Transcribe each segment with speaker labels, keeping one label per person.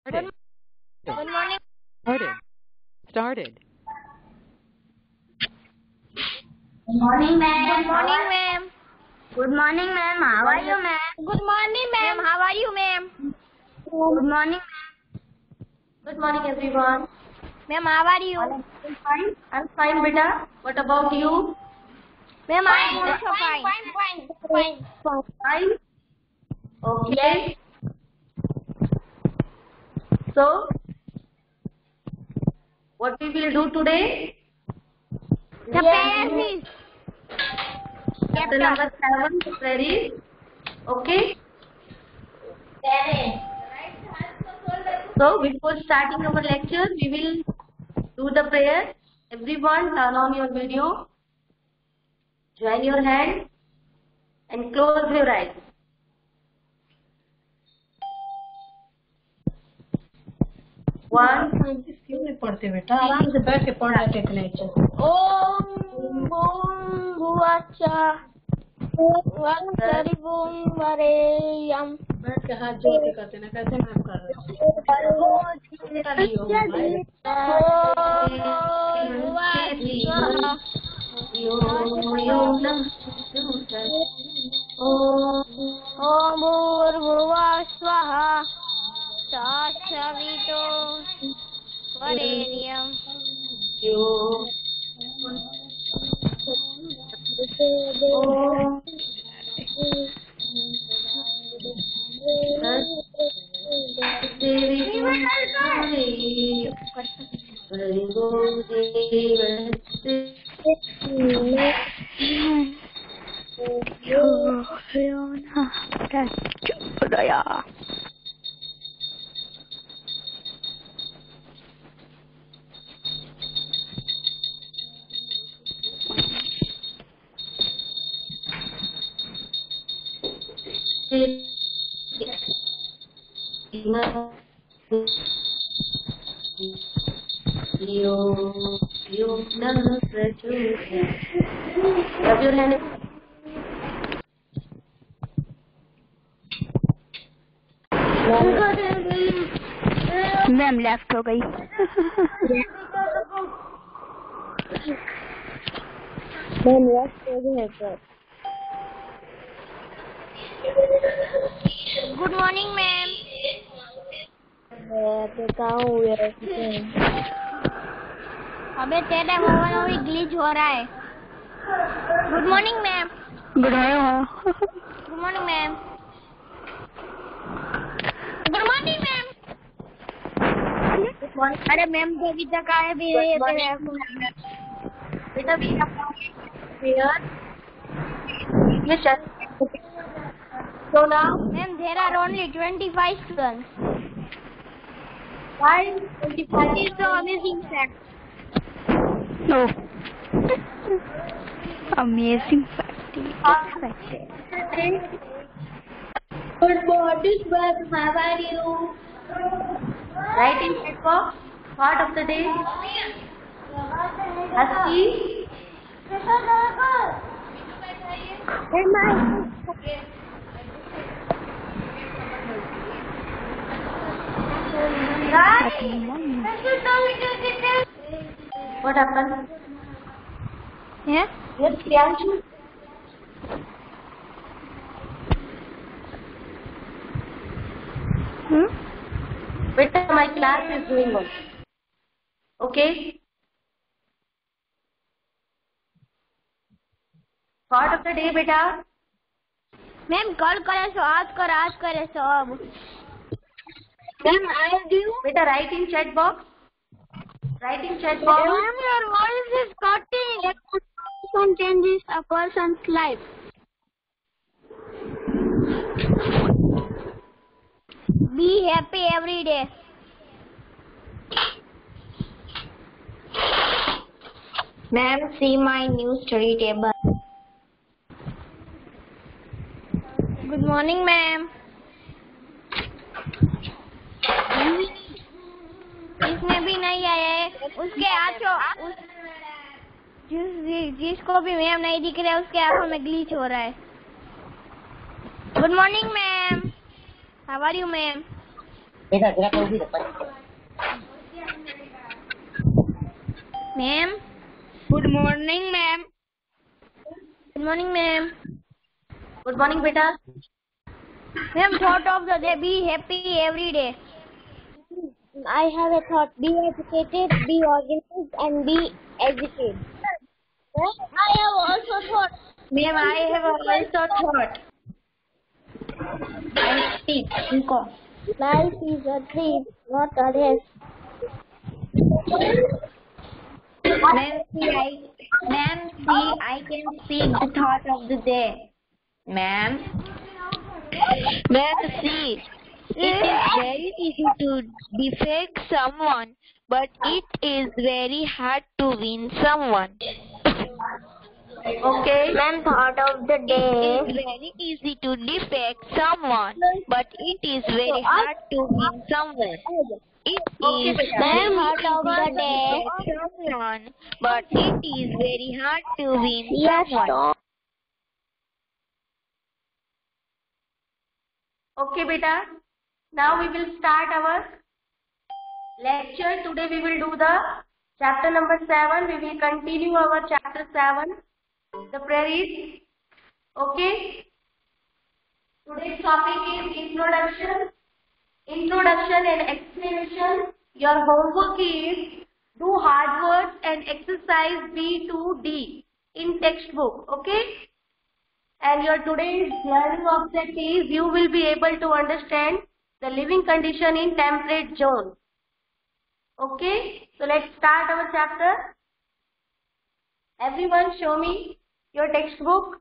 Speaker 1: Good, good morning.
Speaker 2: Started.
Speaker 3: Good morning, ma'am.
Speaker 1: Good morning, ma'am.
Speaker 3: Good morning, ma'am. How are you, ma'am?
Speaker 1: Good morning, ma'am. How are you, ma'am?
Speaker 3: Good morning, ma'am.
Speaker 4: Good morning, everyone.
Speaker 1: Ma'am, how are you?
Speaker 4: I'm fine. I'm fine, beta. What about you?
Speaker 1: Ma'am, I am also fine.
Speaker 4: Fine. Okay. So, what we will do today?
Speaker 1: The prayer is
Speaker 4: Chapter number 7, prayer. Okay. So, before starting our lecture, we will do the prayer. Everyone, turn on your video, join your hand, and close your eyes.
Speaker 5: क्यों नहीं पढ़ते बेटा? आराम से बैठ के पढ़ लेते थे लेक्चर।
Speaker 1: ओम भुवस्सुः वक्तरिवुं वरेण्यं
Speaker 5: बैठ के हाथ जोड़ के करते ना, कैसे मैम कर रहे हैं?
Speaker 1: ओम भूर्भुवः स्वः तत्सवितो वरेण्यं
Speaker 4: Rub your hand.
Speaker 1: Ma'am left हो गई। मैम लेफ्ट हो गई है। Good morning ma'am. अबे तेरे मोबाइल में भी ग्लिच हो रहा है। Good morning ma'am. Good morning ma'am. Good morning ma'am. अरे मैम तो अभी तक आए भी नहीं है तेरे।
Speaker 4: Beta, we have here. Yes, sir. So now,
Speaker 1: Ma'am, there are only 25 students.
Speaker 4: why
Speaker 1: That is the amazing fact.
Speaker 2: No. Amazing fact.
Speaker 1: Good morning, ma'am. How are you?
Speaker 4: write in chat box part of the day? Husky. What happened?
Speaker 1: Yeah?
Speaker 4: Yes, Priyanshu. Beta, my class is doing well. Okay. Part of the day, beta.
Speaker 1: Ma'am कल करे सो आज करे सो अब। Ma'am I do.
Speaker 4: Beta, write in chat box. Write in chat box.
Speaker 1: Ma'am, your voice is cutting. Person changes a person's life. Be happy every day. Ma'am, see my new study table. Good morning, ma'am. इसमें भी नहीं आया है। उसके आंखों जिसको भी ma'am नहीं दिख रहा है उसके आंखों में ग्लिच हो रहा है। Good morning ma'am. How are you ma'am? Ma'am.
Speaker 3: Good morning, ma'am.
Speaker 1: Good morning, ma'am.
Speaker 4: Good morning, beta.
Speaker 1: Ma'am, thought of the day: be happy every day.
Speaker 3: I have a thought. Be educated, be organized, and be educated.
Speaker 1: I have also thought.
Speaker 4: Ma'am, I have also thought.
Speaker 3: And speak. Life is a trip, not a race.
Speaker 1: Ma'am, see, I can speak the thought of the day. Ma'am, see, it is very easy to defeat someone, but it is very hard to win someone.
Speaker 4: Okay.
Speaker 3: Ma'am, thought of the
Speaker 1: It
Speaker 3: day.
Speaker 1: is very easy to defeat someone, but it is very hard to win someone. It
Speaker 4: Okay,
Speaker 1: is
Speaker 4: beta.
Speaker 1: very
Speaker 3: Ma'am,
Speaker 1: hard
Speaker 3: thought of the
Speaker 1: to
Speaker 3: day.
Speaker 1: defeat someone, but it is very hard to win
Speaker 3: Yes,
Speaker 1: someone.
Speaker 3: stop.
Speaker 4: Okay, beta. Now we will start our lecture. Today we will do the chapter number 7. We will continue our chapter 7. The prayer is okay. Today's topic is introduction. Introduction and explanation. Your homework is do hard words and exercise B to D in textbook. Okay. And your today's learning object is you will be able to understand the living condition in temperate zone. Okay. So let's start our chapter. Everyone show me your textbook.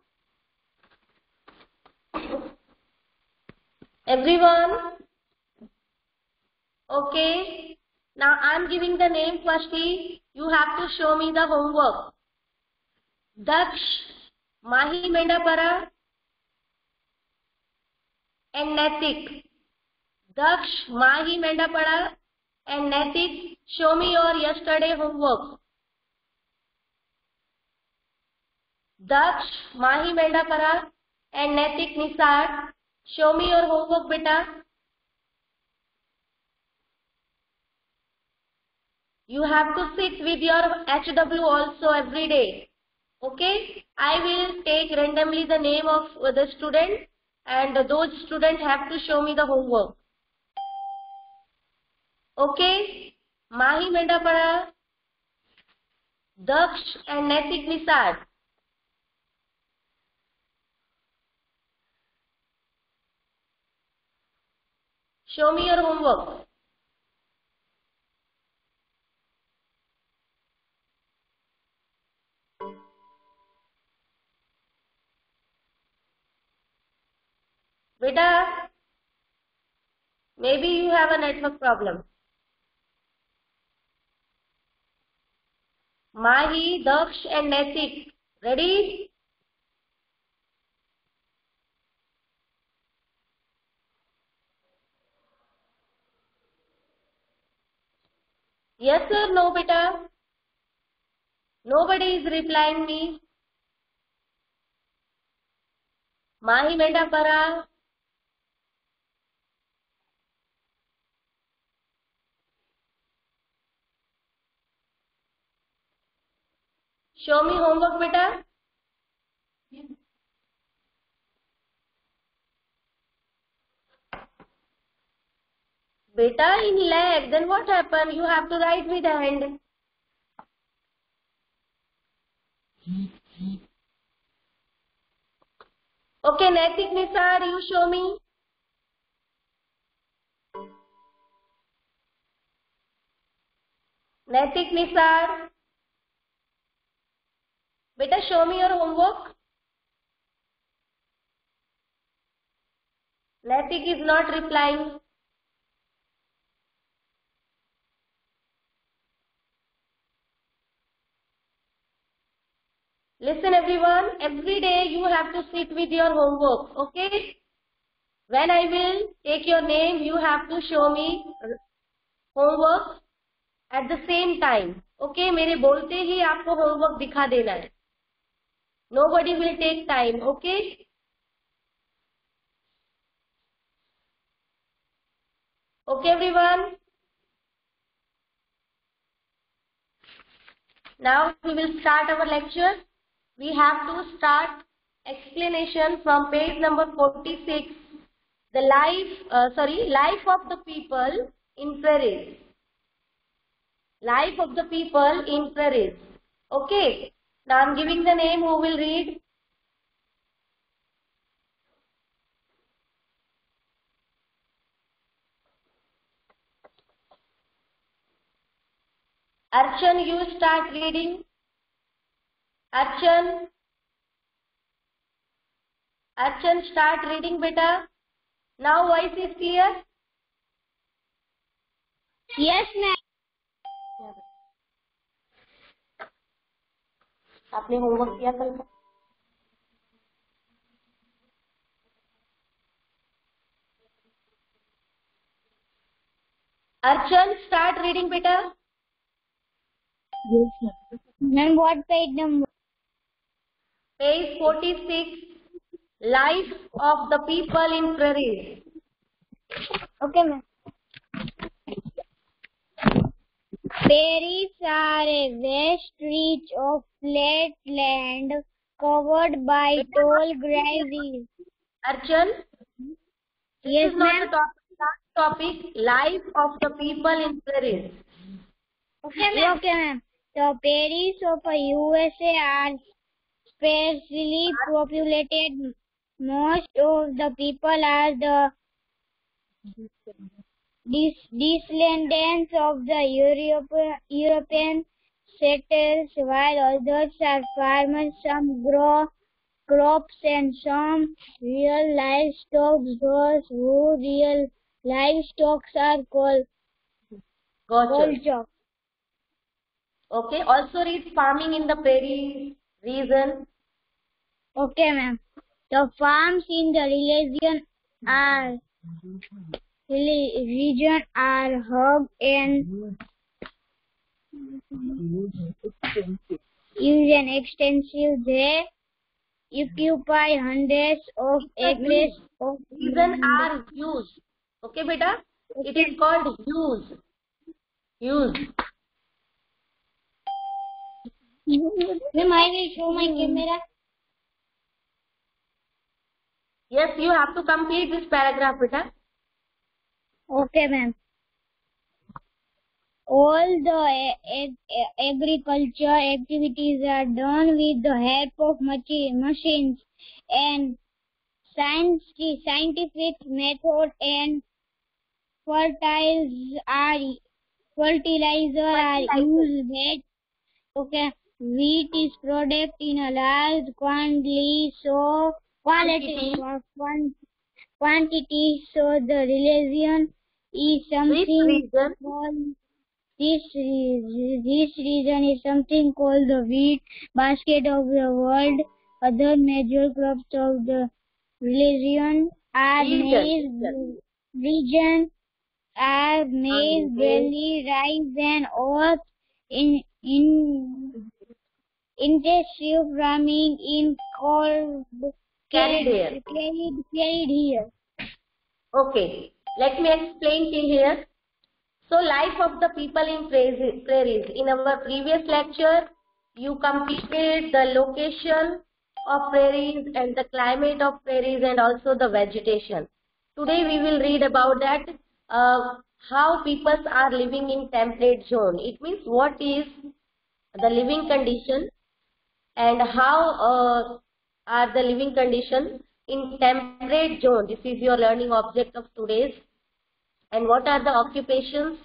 Speaker 4: Everyone. Okay. Now I am giving the name firstly. You have to show me the homework. Daksh, Mahi Mendapara and Naitik. Daksh, Mahi Mendapara and Naitik, show me your yesterday homework. Daksh, Mahi Mendapara and Naitik Nisar, show me your homework, beta. You have to sit with your HW also every day. Okay? I will take randomly the name of the student and those students have to show me the homework. Okay? Mahi Mendapara, Daksh and Naitik Nisar. Show me your homework. Beta, maybe you have a network problem. Mahi, Daksh and Naitik. Ready? Yes or no, beta? Nobody is replying me. Mahi Mendapara. Show me homework, beta. Beta in lag, then what happened? You have to write with hand. Okay, Naitik Nisar, you show me. Naitik Nisar. Beta, show me your homework. Naitik is not replying. Listen everyone, every day you have to sit with your homework, okay? When I will take your name, you have to show me homework at the same time, okay? मेरे बोलते ही आपको homework दिखा देना है. Nobody will take time, okay? Okay, everyone. Now we will start our lecture. We have to start explanation from page number 46. The life of the people in prairies. Life of the people in prairies. Okay. Now I am giving the name. Who will read? Archan, you start reading. Archan, start reading, beta. Now voice is clear?
Speaker 3: Yes, ma'am.
Speaker 4: आपने homework किया कल का? Archan, start reading, beta.
Speaker 3: Yes, ma'am. Ma'am, what page number?
Speaker 4: Page 46. Life of the people in prairies.
Speaker 3: Okay, ma'am. Prairies are a vast stretch of flat land covered by tall grasses.
Speaker 4: Archan,
Speaker 3: Yes,
Speaker 4: this is not
Speaker 3: ma'am.
Speaker 4: the topic. Life of the people in prairies.
Speaker 3: Okay, ma'am. Okay, ma'am. The prairies of the USA are sparsely populated. Most of the people are the descendants of the European settlers, while others are farmers. Some grow crops and some real livestock. Those who real livestock are called
Speaker 4: Gotcha. Okay. Also read farming in the prairie region.
Speaker 3: Okay, ma'am. The farms in the region are hog and huge and extensive. They occupy hundreds of acres of
Speaker 4: Region are huge. Okay, beta? It is called huge. Huge.
Speaker 3: Ma'am, I will show my camera.
Speaker 4: Yes, you have to complete this paragraph, beta.
Speaker 3: Okay, ma'am. All the agriculture activities are done with the help of machines and scientific method, and fertilizer are used. Okay, wheat is produced in a large quantity, so quantity. So the relation is something called this region is something called the wheat basket of the world. Other major crops of the region are maize, barley, rice, and oats. Intensive farming in carried here.
Speaker 4: Okay, let me explain till here. So, life of the people in prairies. In our previous lecture, you completed the location of prairies and the climate of prairies and also the vegetation. Today we will read about that, how people are living in temperate zone. It means what is the living condition and how are the living condition in temperate zone. This is your learning object of today's. And what are the occupations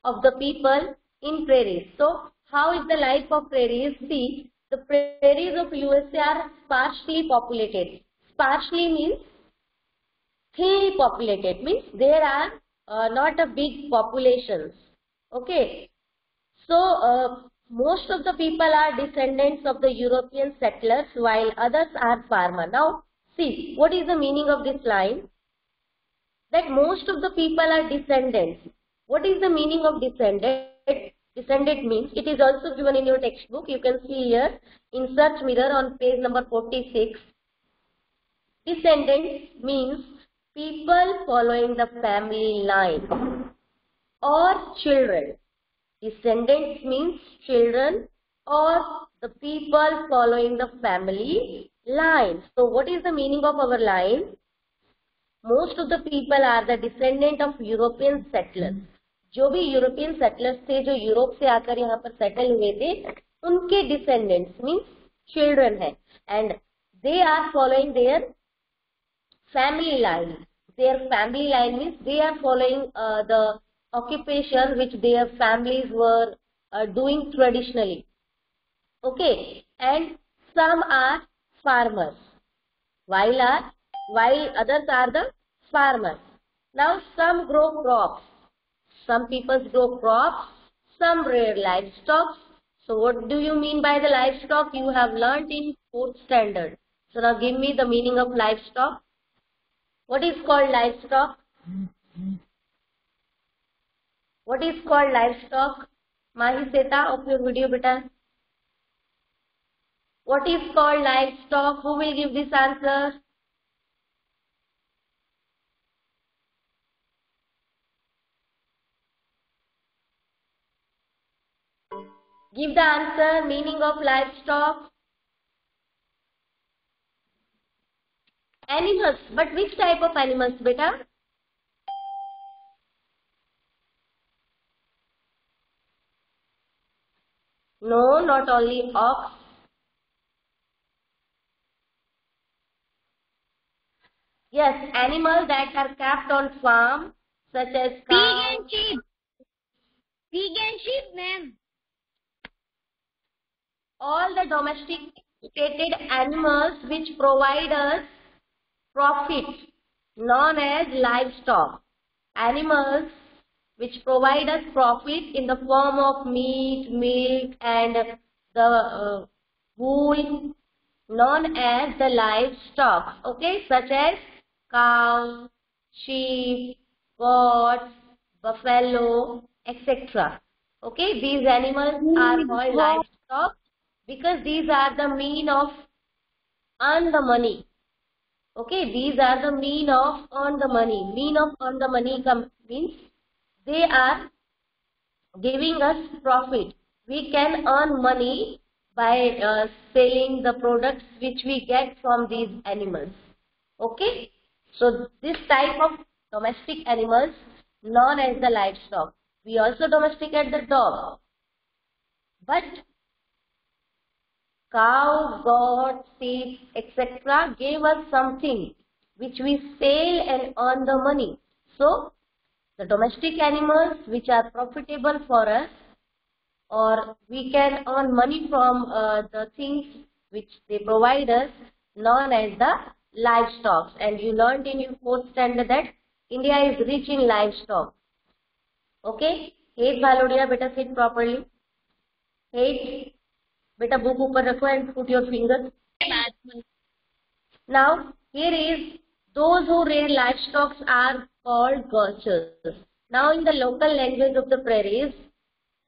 Speaker 4: of the people in prairies? So, how is the life of prairies? See, the prairies of USA are sparsely populated. Sparsely means thinly populated, means there are not a big populations. Okay. So, most of the people are descendants of the European settlers, while others are farmers. Now, see, what is the meaning of this line? That most of the people are descendants. What is the meaning of descendant? Descendant means, it is also given in your textbook. You can see here in search mirror on page number 46. Descendants means people following the family line. or children. Descendants means children or the people following the family line. So what is the meaning of our line? Most of the people are the descendant of European settlers. जो भी European settlers थे, जो Europe से आकर यहाँ पर settle हुए थे, उनके डिसेंडेंट्स मीन्स चिल्ड्रन है, and they are following their family line. Their family line means they are following the occupation which their families were doing traditionally. Okay, and some are farmers, while others are the farmers. Now some grow crops. Some people grow crops, some rear livestock. So what do you mean by the livestock? You have learnt in 4th standard. So now give me the meaning of livestock. What is called livestock? What is called livestock? Mahi Seta, off your video beta. What is called livestock? Who will give this answer? Give the answer, meaning of livestock. Animals, but which type of animals, beta? No, not only ox. Yes, animals that are kept on farm, such as cow.
Speaker 3: Pig and sheep. Pig and sheep, ma'am.
Speaker 4: All the domesticated animals which provide us profit, known as livestock. Animals which provide us profit in the form of meat, milk, and the wool, known as the livestock. Okay, such as cow, sheep, goats, buffalo, etc. Okay, these animals are called livestock because these are the mean of earn the money. Okay, these are the mean of earn the money. Mean of earn the money means they are giving us profit. We can earn money by selling the products which we get from these animals. Okay, so this type of domestic animals known as the livestock. We also domesticate the dog, but cow, goat, sheep, etc. gave us something which we sell and earn the money. So the domestic animals which are profitable for us, or we can earn money from the things which they provide us, known as the livestock. And you learned in your 4th standard that India is rich in livestock. Okay, Hate Bhalodia, better sit properly. Hate, better book upar rakho and put your fingers. Now here is those who rear livestock are called gauchers. Now in the local language of the prairies,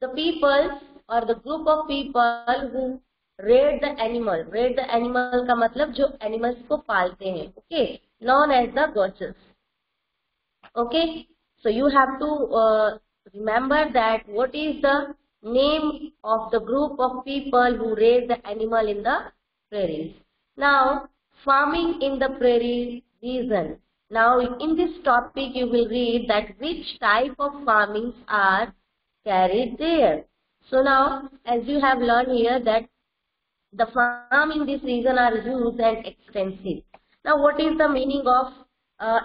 Speaker 4: the people or the group of people who rear the animal का मतलब जो animals को पालते हैं, okay, known as the gauchers. Okay, so you have to remember that what is the name of the group of people who raise the animal in the prairies. Now farming in the prairie region. Now in this topic you will read that which type of farmings are carried there. So now as you have learned here that the farm in this region are huge and extensive. Now what is the meaning of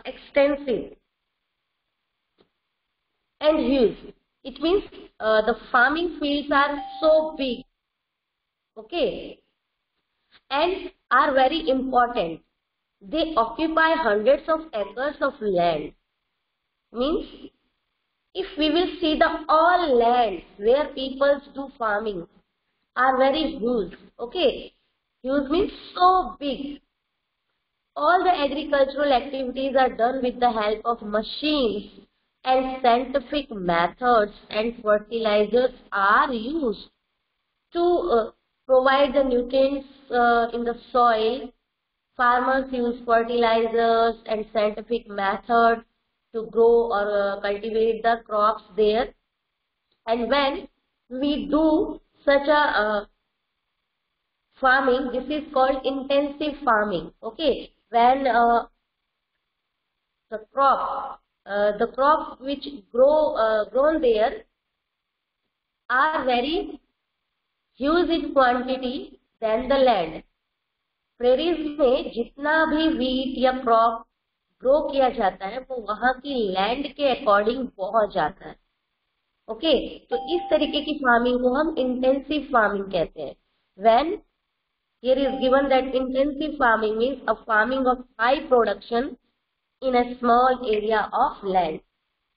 Speaker 4: extensive and huge? It means the farming fields are so big, okay, and are very important. They occupy hundreds of acres of land. Means if we will see the all lands where people do farming are very huge. Okay, huge means so big. All the agricultural activities are done with the help of machines, and scientific methods and fertilizers are used to provide the nutrients in the soil. Farmers use fertilizers and scientific methods to grow or cultivate the crops there. And when we do such a farming, this is called intensive farming. Okay, when the crops which grown there are very huge in quantity than the land. Prairies में जितना भी wheat या crop grow किया जाता है वो वहां की लैंड के अकॉर्डिंग बहुत ज्यादा है. ओके, तो इस तरीके की फार्मिंग को हम इंटेंसिव फार्मिंग कहते हैं. When here is given that intensive farming means a farming of high production in a small area of land.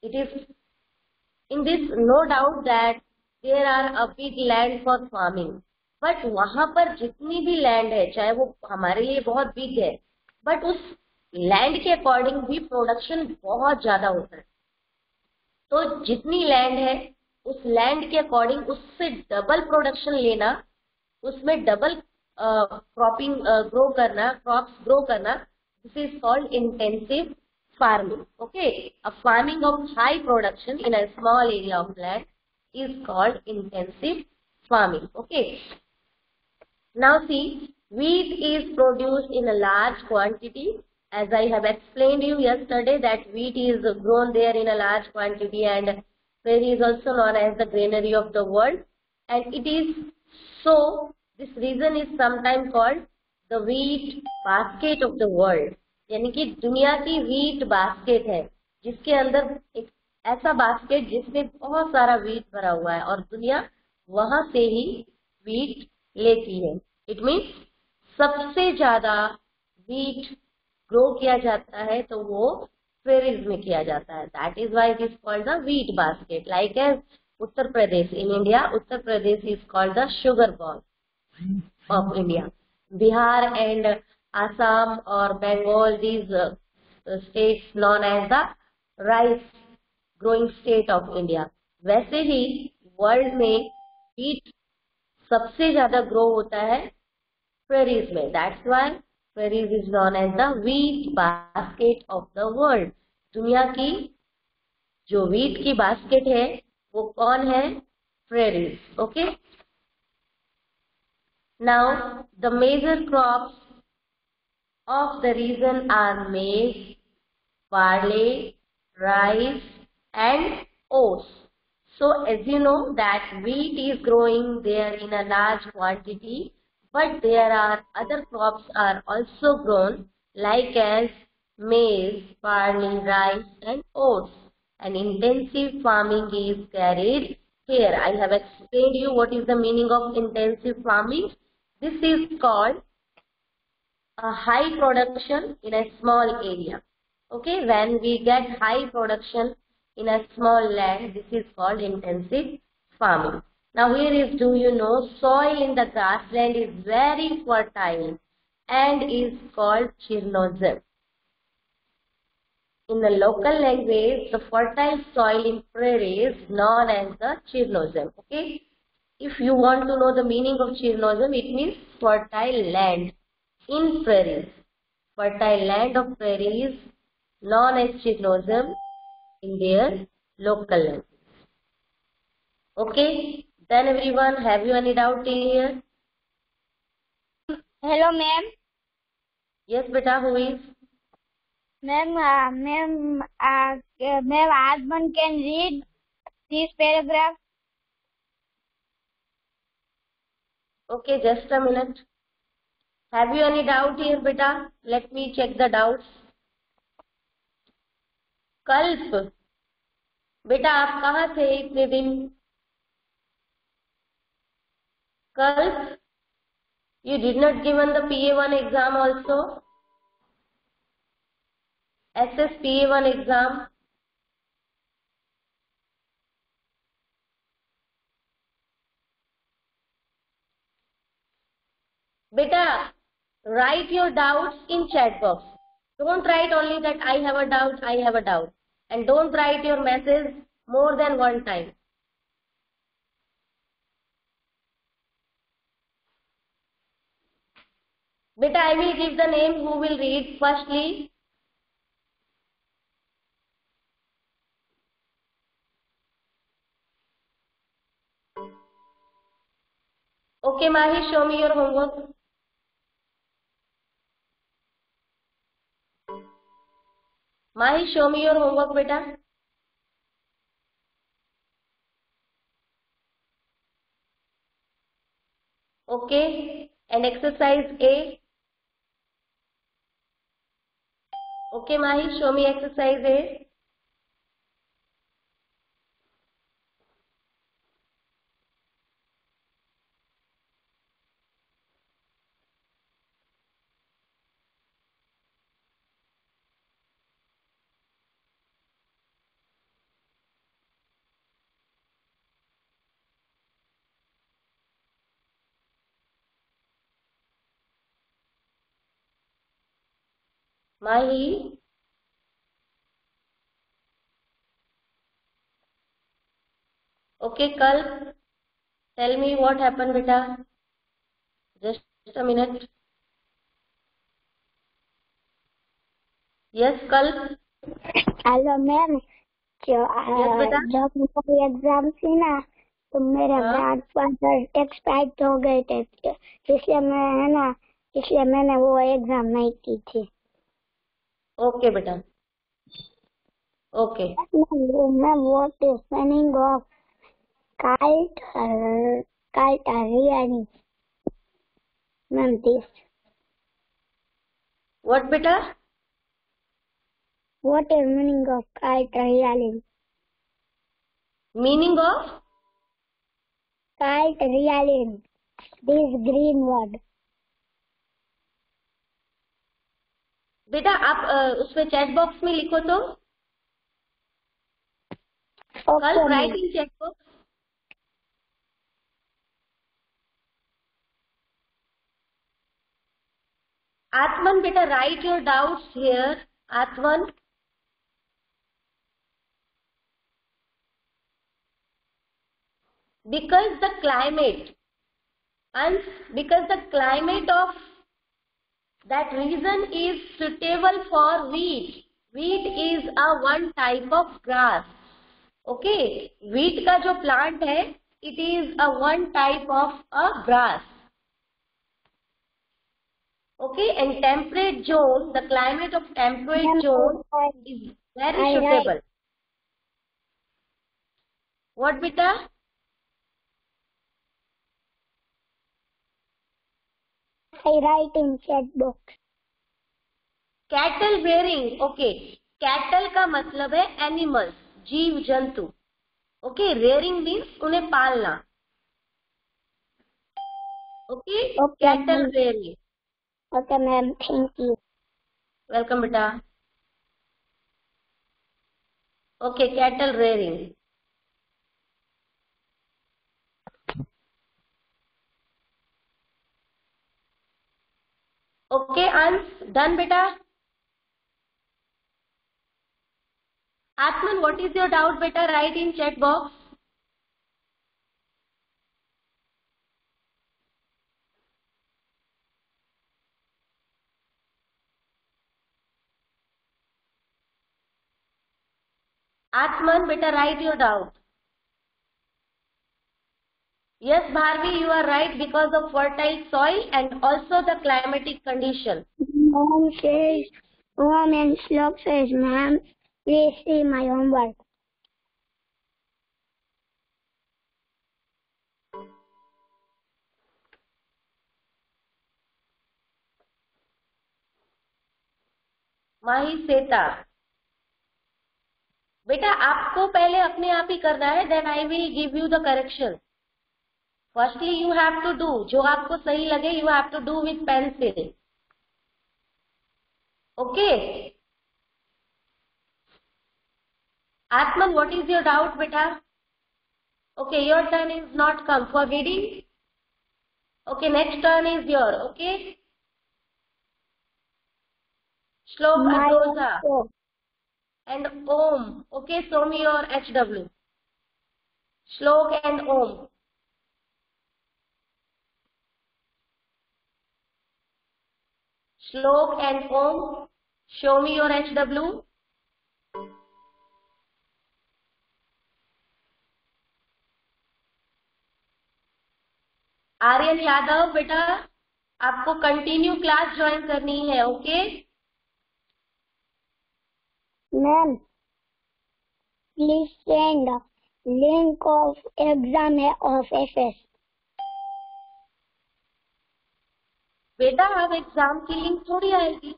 Speaker 4: It is in this no doubt that there are a big land for farming. But वहां पर जितनी भी land है, चाहे वो हमारे लिए बहुत बिग है, बट उस लैंड के अकॉर्डिंग भी प्रोडक्शन बहुत ज्यादा होता है. तो जितनी लैंड है उस लैंड के अकॉर्डिंग उससे डबल प्रोडक्शन लेना, उसमें डबल क्रॉपिंग क्रॉप्स ग्रो करना, this is called intensive farming. Okay, a farming of high production in a small area of land is called intensive farming. Okay, now see, wheat is produced in a large quantity. As I have explained you yesterday that wheat is grown there in a large quantity, and prairie is also known as the granary of the world, and it is so this region is sometimes called the wheat basket of the world. यानी कि दुनिया की wheat basket है, जिसके अंदर एक ऐसा basket जिसमें बहुत सारा वीट भरा हुआ है और दुनिया वहां से ही वीट लेती है. इट मीन्स सबसे ज्यादा वीट ग्रो किया जाता है तो वो प्रेरीज में किया जाता है. That is why it is called the wheat basket. Like as Uttar Pradesh in India, Uttar Pradesh is called the sugar bowl of India. Bihar and Assam or Bengal, these states known as the rice growing state of India. वैसे ही world में wheat सबसे ज्यादा grow होता है prairies में. That's why prairies is known as the wheat basket of the world. दुनिया की जो wheat की basket है वो कौन है? Prairies. Okay. Now, the major crops of the region are maize, barley, rice and oats. So, as you know that wheat is growing there in a large quantity, but there are other crops are also grown like as maize, barley, rice and oats. And intensive farming is carried here. I have explained you what is the meaning of intensive farming. This is called a high production in a small area. Okay, when we get high production in a small land, this is called intensive farming. Now here is, do you know, soil in the grassland is very fertile and is called chernozem. In the local language, the fertile soil in prairie is known as the chernozem. Okay. If you want to know the meaning of chernozem, it means fertile land in prairies. Fertile land of prairies known as chernozem in their local language. Okay, then everyone, have you any doubt till here?
Speaker 3: Hello, ma'am.
Speaker 4: Yes, beta, who is?
Speaker 3: Ma'am, husband can read this paragraph.
Speaker 4: Okay, just a minute. Have you any doubt here, beta? Let me check the doubts. कल्प, बेटा आप कहाँ थे इतने दिन? कल्प, you did not given the PA1 exam also? SSPA1 exam? Beta, write your doubts in chat box. Don't write only that I have a doubt, I have a doubt. And don't write your message more than one time. Beta, I will give the name who will read firstly. Okay, Mahi, show me your homework. Mahi, show me your homework, beta. Okay, and exercise A. Okay, Mahi, show me exercise A. Mahi. Okay, Kalp, tell me what happened, beta. Just a minute. Yes, Kalp.
Speaker 3: Hello ma'am,
Speaker 4: Yes, बेटा.
Speaker 3: जब मेरी exam थी ना तो मेरे
Speaker 4: हाँ.
Speaker 3: Grandfather expire हो गए थे, इसलिए मैंने वो एग्जाम नहीं की थी।
Speaker 4: Okay, बेटा. Okay.
Speaker 3: Ma'am what is meaning of kite reeling? Ma'am this
Speaker 4: What, beta?
Speaker 3: What is meaning of kite reeling?
Speaker 4: Meaning of?
Speaker 3: Kite reeling, this green word.
Speaker 4: बेटा आप उसमें चैट बॉक्स में लिखो तो. कल
Speaker 3: Okay,
Speaker 4: right in chat box. Atman, beta, write your doubts here. Atman. Because the climate of that region is suitable for wheat. Wheat is a one type of grass. Okay, wheat का जो plant है, it is a one type of a grass. Okay, and temperate zone, the climate of temperate zone is very suitable. What, beta?
Speaker 3: I write in chat box.
Speaker 4: Cattle rearing, okay. Cattle का मतलब है animals, जीव जंतु. Okay, rearing means उन्हें पालना. Okay, cattle rearing.
Speaker 3: Okay, ma'am. Thank you.
Speaker 4: Welcome, beta. Okay, cattle rearing. Okay, Ans, done, beta. Atman, what is your doubt, beta? Write in chat box. Atman, beta, write your doubt. Yes, Bharvi, you are right because of fertile soil and also the climatic condition.
Speaker 3: Mom and Slok says, ma'am, please see my homework.
Speaker 4: माही सेता. बेटा आपको पहले अपने आप ही करना है, then I will give you the correction. Firstly, you have to do, जो आपको सही लगे, you have to do with pencil. Okay. Atman, what is your doubt, beta? Okay, your turn is not come for reading. Okay, next turn is your. Okay. Shlok Adroza and Om. Okay, show me your HW. Shlok and Om. Shlok and Om. Show me your HW. Aryan Yadav बेटा, आपको continue class join करनी है, okay?
Speaker 3: Ma'am please send link of exam of FS.
Speaker 4: बेटा अब exam की link थोड़ी आएगी।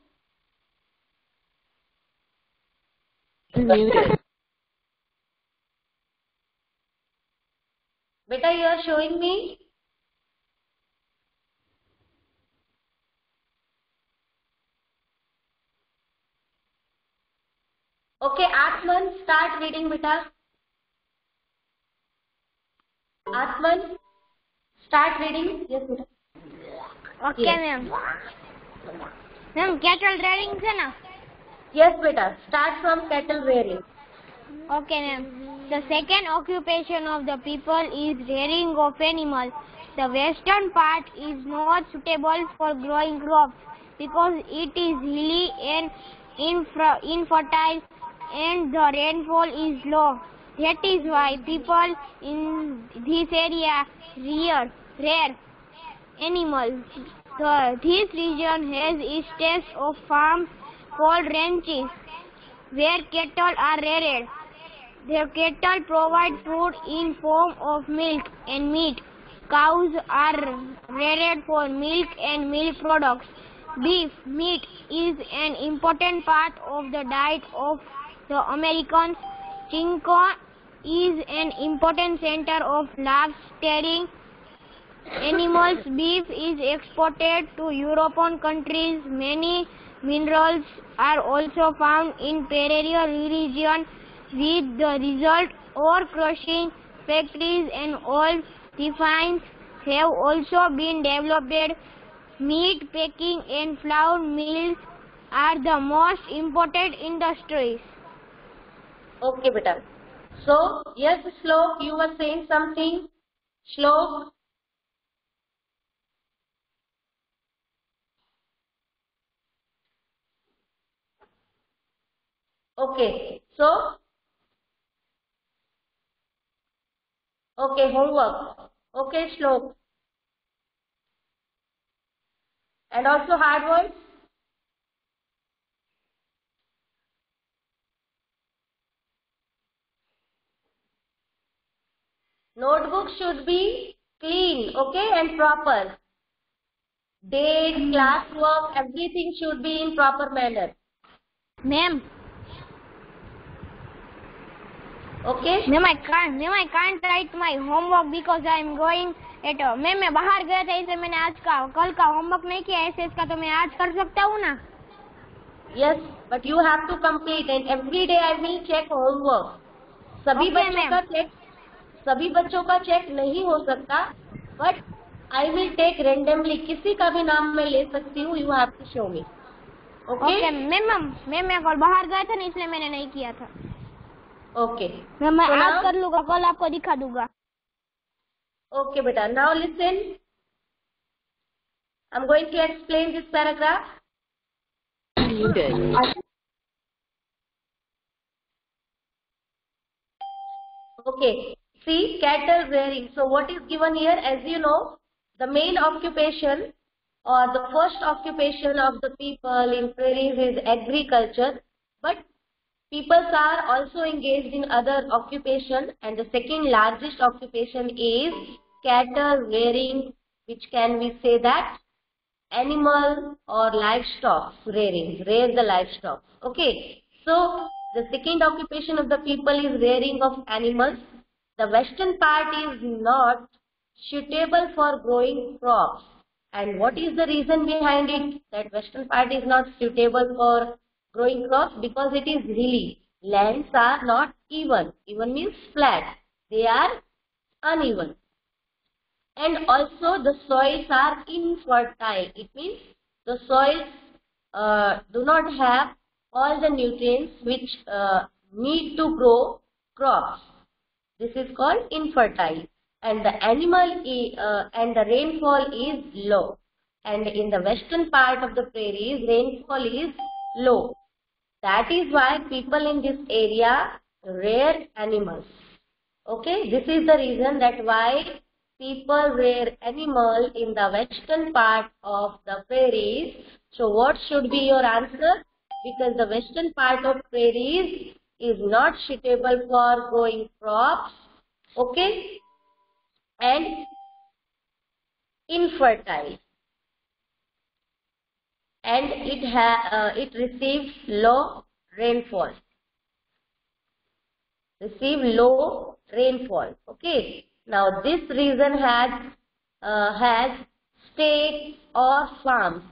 Speaker 2: Muted.
Speaker 4: बेटा you are showing me. Okay Atman, start reading बेटा। Atman, start reading. यस बेटा।
Speaker 1: Okay ma'am. Ma'am cattle rearing है ना?
Speaker 4: यस बेटा, start from cattle rearing.
Speaker 1: Okay, ma'am. The second occupation of the people is rearing of animals. The western part is not suitable for growing crops because it is hilly and infertile and the rainfall is low. That is why people in this area rear animals. This region has estates of farms called ranches where cattle are reared. The cattle provide food in form of milk and meat. Cows are reared for milk and milk products. Beef meat is an important part of the diet of the Americans. Chinko is an important center of livestock animals. Beef is exported to European countries. Many minerals are also found in Pereira region. With the result, ore crushing factories and oil refineries have also been developed. Meat packing and flour mills are the most important industries.
Speaker 4: Okay beta. So yes Shlok, you were saying something. Shlok. Okay, so okay, homework. Okay, Shlok. And also hard words. Notebook should be clean, okay, and proper. Dates, classwork, everything should be in proper manner.
Speaker 1: Ma'am.
Speaker 4: Okay.
Speaker 1: Ma'am, I can't write my homework because I am going at. Ma'am मैं बाहर गया था इसलिए मैंने कल का homework नहीं किया एसएस का, तो मैं आज कर सकता हूँ ना?
Speaker 4: Yes, but you have to complete and every day I will check homework. सभी बच्चों का चेक नहीं हो सकता, but I will take randomly. किसी का भी नाम मैं ले सकती हूँ. You have to show me. Okay?
Speaker 1: Okay, मैं कल बाहर गया था ना इसलिए मैंने नहीं किया था.
Speaker 4: Okay.
Speaker 1: मैं आज कर लूँगा, कल आपको दिखा दूँगा.
Speaker 4: Okay बेटा, now listen. I'm going to explain this paragraph.
Speaker 2: Muted.
Speaker 4: Okay, see cattle rearing. So what is given here? As you know, the main occupation or the first occupation of the people in prairies is agriculture. But people are also engaged in other occupation, and the second largest occupation is cattle rearing, which can we say that animal or livestock rearing, rear the livestock. Okay, so the second occupation of the people is rearing of animals. The western part is not suitable for growing crops. And what is the reason behind it? That western part is not suitable for growing crops because it is hilly. Lands are not even. Even means flat. They are uneven. And also the soils are infertile. It means the soils do not have all the nutrients which need to grow crops. This is called infertile. And the and the rainfall is low. And in the western part of the prairies, rainfall is low. That is why people in this area rear animals. Okay, this is the reason that why people rear animal in the western part of the prairies. So what should be your answer? Because the western part of prairies is not suitable for growing crops, okay, and infertile, and it receives low rainfall. Okay. Now this region has states or farms.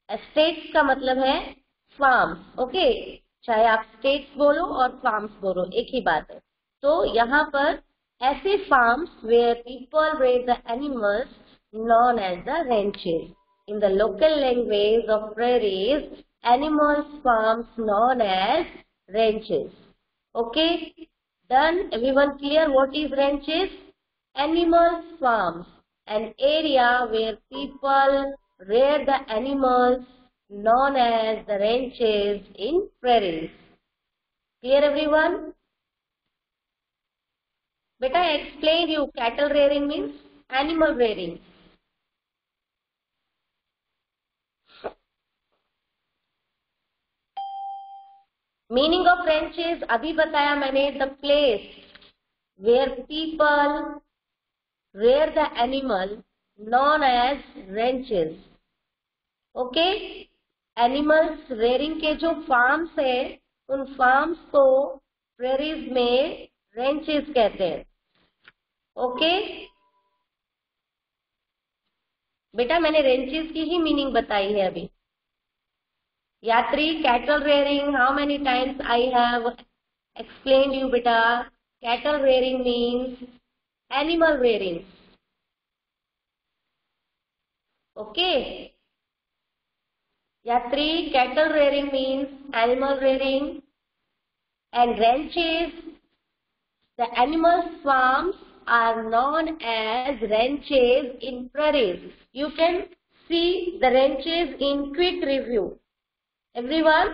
Speaker 4: Estates का मतलब है farms. Okay. चाहे आप states बोलो और farms बोलो, एक ही बात है. तो यहाँ पर ऐसे farms where people raise the animals known as the ranches. In the local language of prairies, animals farms known as ranches. Okay, done. Everyone clear what is ranches? Animals farms, an area where people rear the animals known as the ranches in prairies. Clear everyone? Beta, I explained you cattle rearing means animal rearing. Meaning of ranches अभी बताया मैंने, the place where people rear the animal known as ranches. Okay, animals rearing के जो farms है उन farms को prairies में ranches कहते हैं. ओके बेटा, मैंने रेंचेस की ही मीनिंग बताई है अभी. यात्री, cattle rearing, how many times I have explained you beta? Cattle rearing means animal rearing. Okay. Yatri, cattle rearing means animal rearing, and ranches, the animal farms are known as ranches in prairies. You can see the ranches in quick review. Everyone,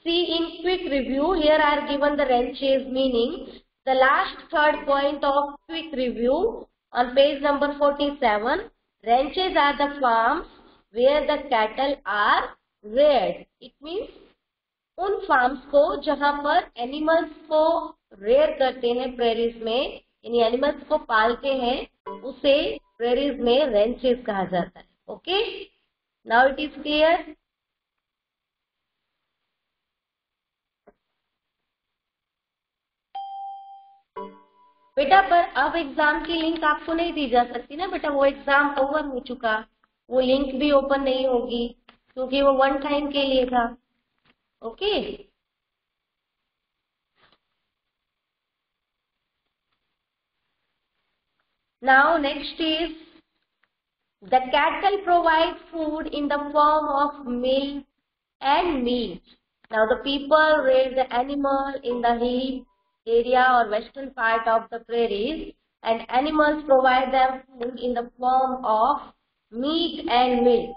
Speaker 4: see in quick review. Here are given the ranches meaning. The last third point of quick review on page number 47. Ranches are the farms where the cattle are reared. It means उन farms को जहाँ पर animals को rear करते हैं prairies में, यानी animals को पालते हैं, उसे prairies में ranches कहा जाता है. Okay? Now it is clear. बेटा, पर अब एग्जाम की लिंक आपको नहीं दी जा सकती ना बेटा, वो एग्जाम ओवर हो चुका, वो लिंक भी ओपन नहीं होगी क्योंकि वो वन टाइम के लिए था. Okay, now next is the cattle provide food in the form of milk and meat. Now the people rear the animal in the hill area or western part of the prairies, and animals provide them food in the form of meat and milk.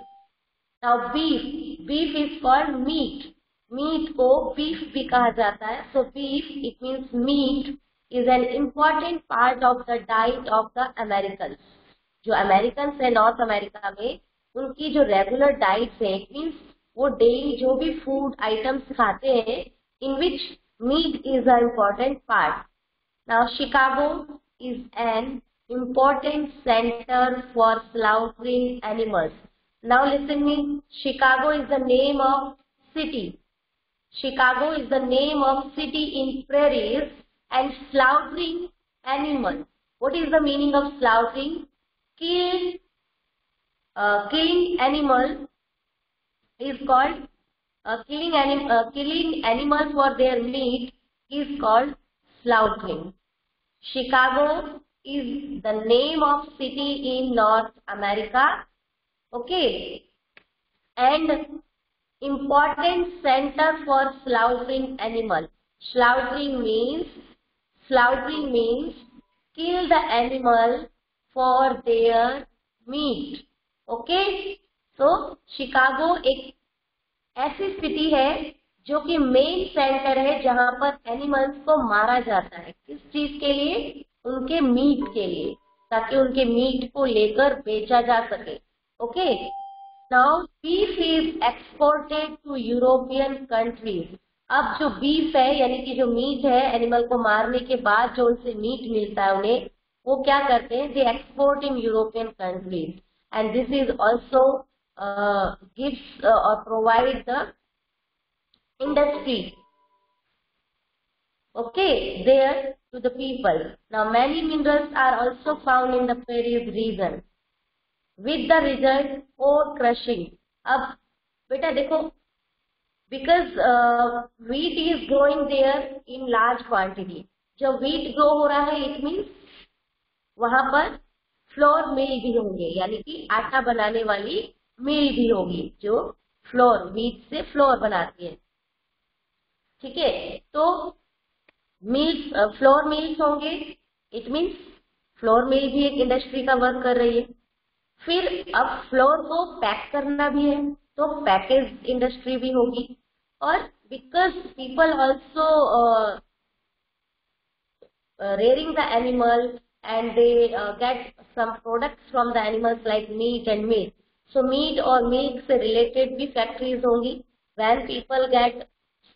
Speaker 4: Now beef is called meat. Meat को beef भी कहा जाता है. So beef, it means meat, is an important part of the diet of the Americans. जो Americans है north America में, उनकी जो रेगुलर डाइट है, it means वो डेली जो भी फूड आइटम्स खाते हैं, in which meat is an important part. Now Chicago is an important center for slaughtering animals. Now listen me, Chicago is the name of city. Chicago is the name of city in prairies, and slaughtering animals. What is the meaning of slaughtering? Killing animal is called killing animals for their meat is called slaughtering. Chicago is the name of city in North America. Okay, and important center for slaughtering animal. Slaughtering means kill the animal for their meat. Okay, so Chicago एक ऐसी city है जो कि main centre है जहां पर animals को मारा जाता है. किस चीज के लिए? उनके मीट के लिए, ताकि उनके मीट को लेकर बेचा जा सके. Okay, now beef is exported to European countries. अब जो बीफ है यानी कि जो मीट है, एनिमल को मारने के बाद जो उनसे मीट मिलता है उन्हें, वो क्या करते हैं, they export in European countries. And this is also gives और provide the industry, okay, there to the people. Now many minerals are also found in the prairie region, with the result ore crushing. अब बेटा देखो, because wheat is growing there in large quantity. जब wheat grow हो रहा है, it means वहां पर flour mill भी होंगे, यानी कि आटा बनाने वाली मिल भी होगी जो फ्लोर, wheat से फ्लोर बनाती है. ठीक है, तो मिल्स, फ्लोर मिल्स होंगे. इट मीन्स फ्लोर मिल भी एक इंडस्ट्री का वर्क कर रही है. फिर अब फ्लोर को पैक करना भी है, तो पैकेज इंडस्ट्री भी होगी. और because people also rearing the animal and they get some products from the animals like meat and milk. So meat और milk से related भी factories होंगी. When people get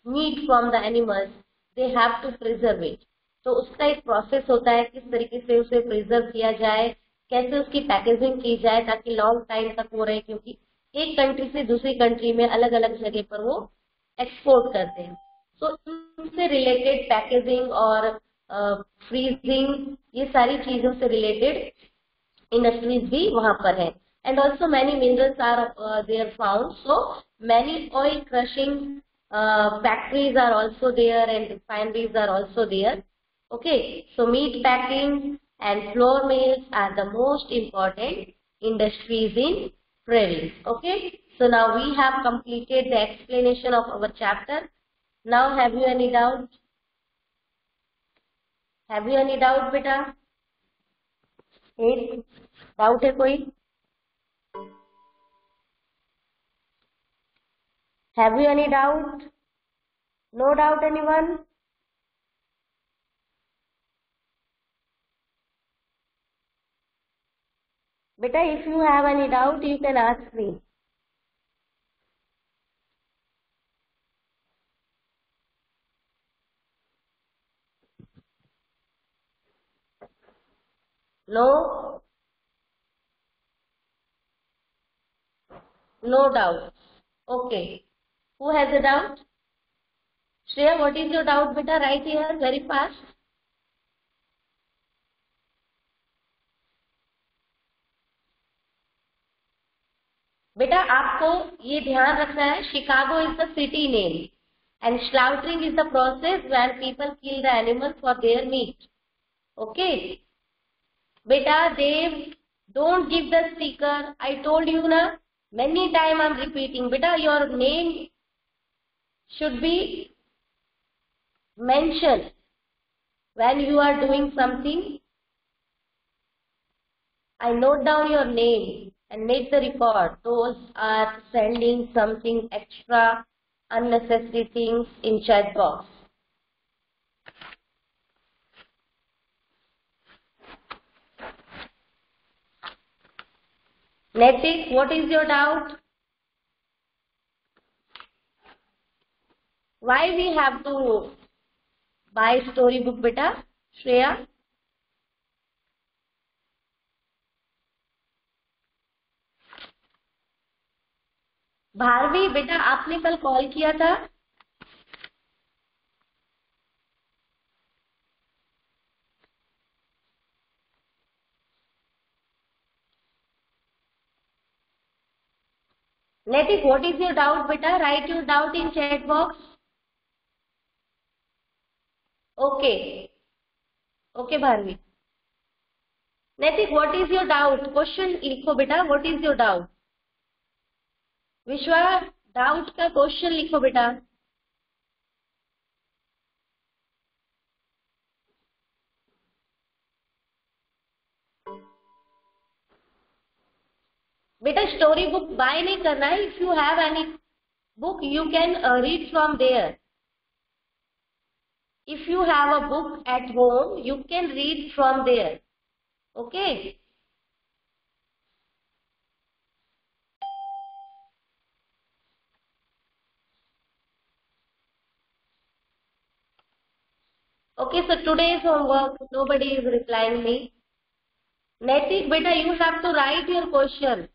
Speaker 4: meat from the animals, they have to preserve it. तो उसका एक process होता है, किस तरीके से उसे प्रिजर्व किया जाए, कैसे उसकी पैकेजिंग की जाए ताकि लॉन्ग टाइम तक वो रहे, क्योंकि एक कंट्री से दूसरी कंट्री में अलग अलग जगह पर वो एक्सपोर्ट करते हैं. सो इनसे रिलेटेड पैकेजिंग और फ्रीजिंग, ये सारी चीजों से रिलेटेड इंडस्ट्रीज भी वहां पर है. And also many minerals are there found. So many oil crushing factories are also there and refineries are also there. Okay, so meat packing and flour mills are the most important industries in prairies. Okay, so now we have completed the explanation of our chapter. Now have you any doubt? Have you any doubt beta? एक doubt है कोई? Have you any doubt? No doubt anyone? Beta, if you have any doubt, you can ask me. No? No doubt. Okay. Who has a doubt? Shreya, what is your doubt beta? Write here very fast. बेटा आपको ये ध्यान रखना है, Chicago is the city name and slaughtering is the process when people kill the animal for their meat. Okay बेटा, Dev don't give the speaker. I told you ना, many time I'm repeating. Beta, your name should be mentioned when you are doing something. I note down your name and make the record. Those are sending something extra, unnecessary things in chat box. Netik, what is your doubt? Why we have to buy storybook, beta? Shreya? Bharvi बेटा, आपने कल call किया था. Netik, what is your doubt beta? Write your doubt in chat box. Okay. Okay Bharvi. Netik, what is your doubt? Question लिखो बेटा. What is your doubt? Vishwa, doubt का question लिखो बेटा. बेटा स्टोरी बुक बाय नहीं करना है. If you have any book you can read from there. if you have a book at home, you can read from there. Okay. Okay, so today's homework, nobody is replying me. Naitik, beta, you have to write your question.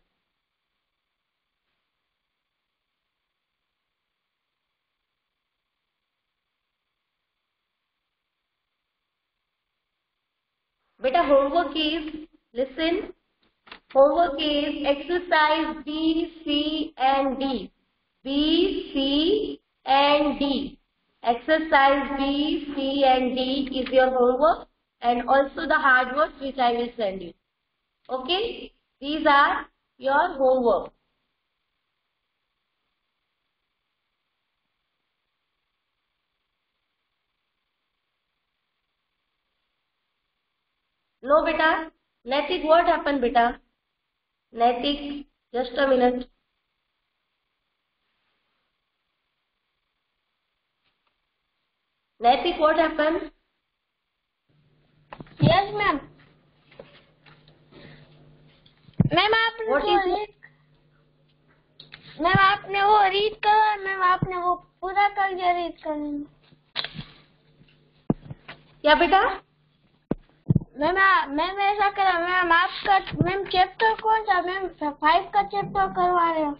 Speaker 4: Beta, homework is, listen, homework is exercise B, C and D. B, C and D. Exercise B, C and D is your homework and also the hard words which I will send you. Okay? These are your homework. No, beta. Naitik, what happened, beta? Naitik, just a minute. Naitik, what happened?
Speaker 1: Yes, ma'am. Ma'am आपने
Speaker 4: What
Speaker 1: वो
Speaker 4: is
Speaker 1: read ma'am आपने वो read करा ma'am आपने वो पूरा कर दिया रीड करने
Speaker 4: क्या बेटा?
Speaker 1: मैम ऐसा करा मैम आपका मैम चैप्टर कौन सा मैम 5 का चैप्टर करवा रहे हो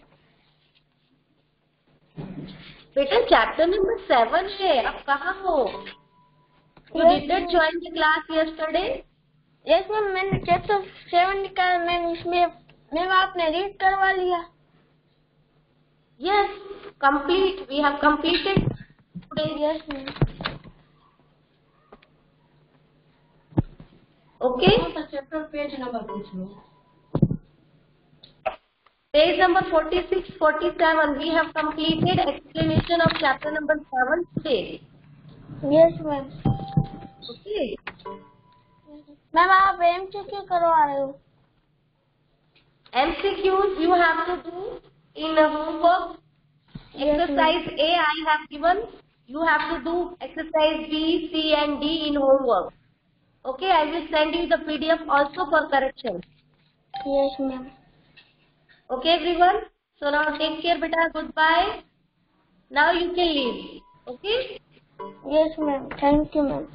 Speaker 4: बेटा चैप्टर नंबर 7 है. आप कहाँ हो? You didn't join the class yesterday?
Speaker 1: Yes ma'am मैंने चैप्टर 7 निकाला मैम इसमें मैम आपने रीड करवा लिया.
Speaker 4: Yes, complete. We have completed today.
Speaker 1: Yes ma'am.
Speaker 4: Okay.
Speaker 5: Chapter page number पूछ लो.
Speaker 4: Page number 46, 47. We have completed explanation of chapter number 7 today.
Speaker 1: Yes ma'am.
Speaker 4: Okay.
Speaker 1: Ma'am आप MCQ करवा रहे हो.
Speaker 4: MCQs you have to do in a homework. Exercise A I have given. You have to do exercise B, C and D in homework. Okay, I will send you the PDF also for correction.
Speaker 1: Yes ma'am.
Speaker 4: Okay, everyone. So now take care, beta. Goodbye. Now you can leave. Okay.
Speaker 1: Yes ma'am. Thank you ma'am.